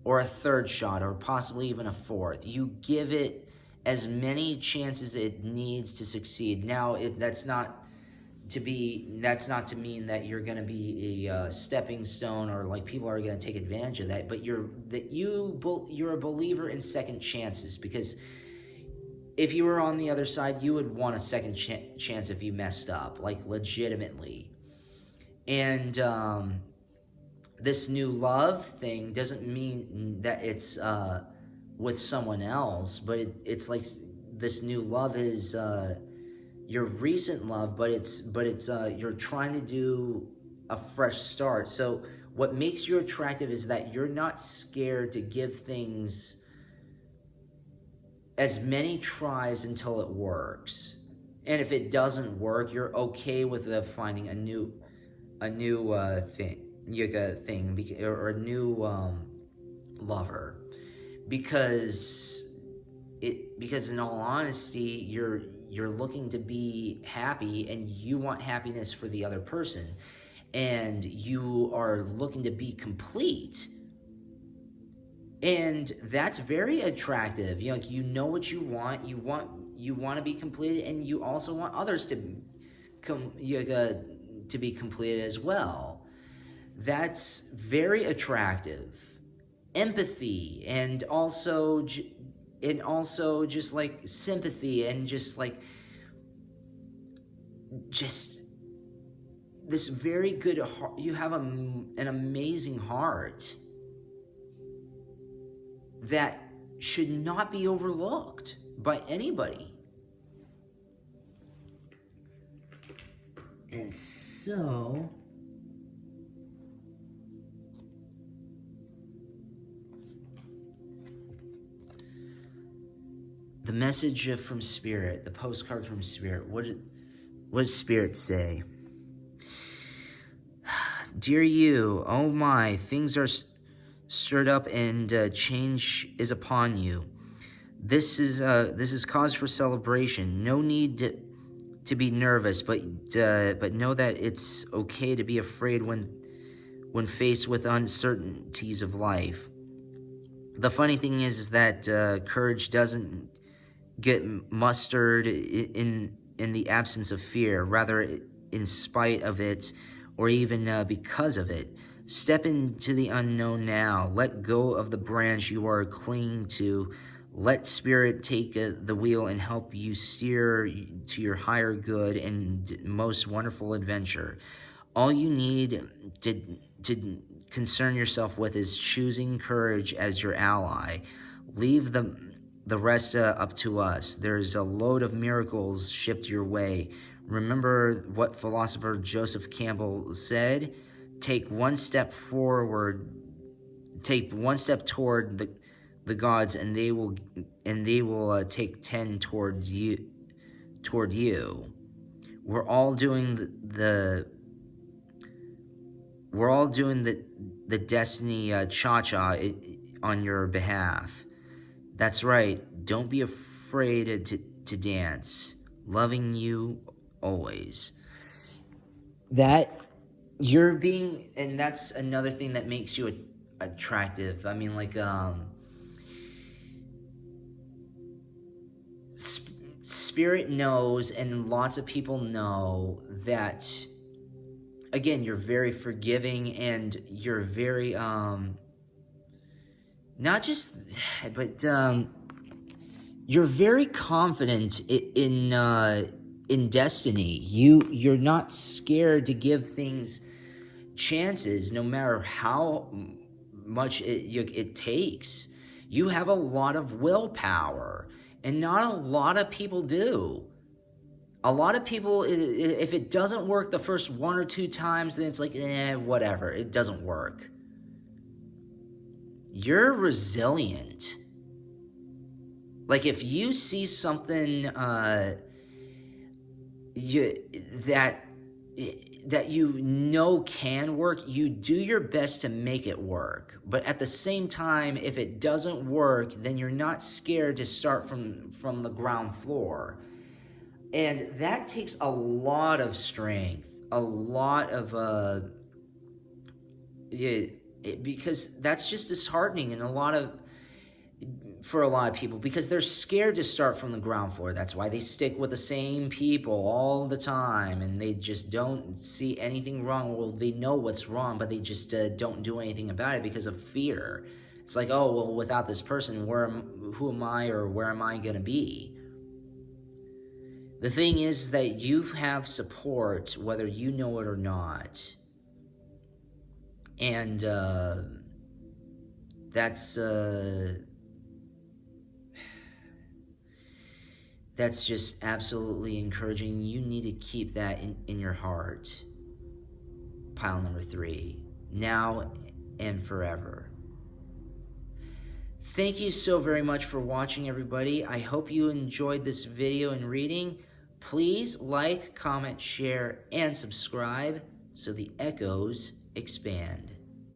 or a third shot or possibly even a fourth. You give it as many chances it needs to succeed. Now, that's not to mean that you're going to be a stepping stone or like people are going to take advantage of that. But you're a believer in second chances, because if you were on the other side, you would want a second chance if you messed up, like legitimately. And this new love thing doesn't mean that it's with someone else, but it's like this new love is your recent love, but it's you're trying to do a fresh start. So what makes you attractive is that you're not scared to give things as many tries until it works. And if it doesn't work, you're okay with finding a new thing or a new lover. Because because in all honesty, you're looking to be happy, and you want happiness for the other person, and you are looking to be complete. And that's very attractive. You know, you know what you want. You want to be completed, and you also want others to be completed as well. That's very attractive. Empathy, and also just like sympathy, and just this very good heart. You have an amazing heart that should not be overlooked by anybody. And so, the message from Spirit, the postcard from Spirit, what does Spirit say? Dear you, oh my, things are stirred up, and change is upon you. This is cause for celebration. No need to be nervous, but know that it's okay to be afraid when faced with uncertainties of life. The funny thing is that courage doesn't get mustered in the absence of fear, rather in spite of it, or even because of it. Step into the unknown now. Let go of the branch you are clinging to. Let Spirit take the wheel and help you steer to your higher good and most wonderful adventure. All you need to concern yourself with is choosing courage as your ally. Leave the rest up to us. There's a load of miracles shipped your way. Remember what philosopher Joseph Campbell said? Take one step forward. Take one step toward the gods, and they will take 10 toward you. We're all doing the destiny cha-cha on your behalf. That's right. Don't be afraid to dance. Loving you always. That you're being, and that's another thing that makes you attractive. I mean, like, Spirit knows, and lots of people know that, again, you're very forgiving, and you're very, not just, but, you're very confident in destiny. You're not scared to give things chances, no matter how much it takes. You have a lot of willpower, and not a lot of people do. A lot of people, if it doesn't work the first 1 or 2 times, then it's like, whatever, it doesn't work. You're resilient. Like, if you see something that you know can work, you do your best to make it work. But at the same time, if it doesn't work, then you're not scared to start from the ground floor. And that takes a lot of strength, a lot of because that's just disheartening, and for a lot of people, because they're scared to start from the ground floor. That's why they stick with the same people all the time, and they just don't see anything wrong. Well, they know what's wrong, but they just don't do anything about it because of fear. It's like, oh, well, without this person, who am I, or where am I going to be? The thing is that you have support, whether you know it or not. And that's just absolutely encouraging. You need to keep that in your heart. Pile number 3, now and forever. Thank you so very much for watching, everybody. I hope you enjoyed this video and reading. Please like, comment, share, and subscribe so the echoes expand.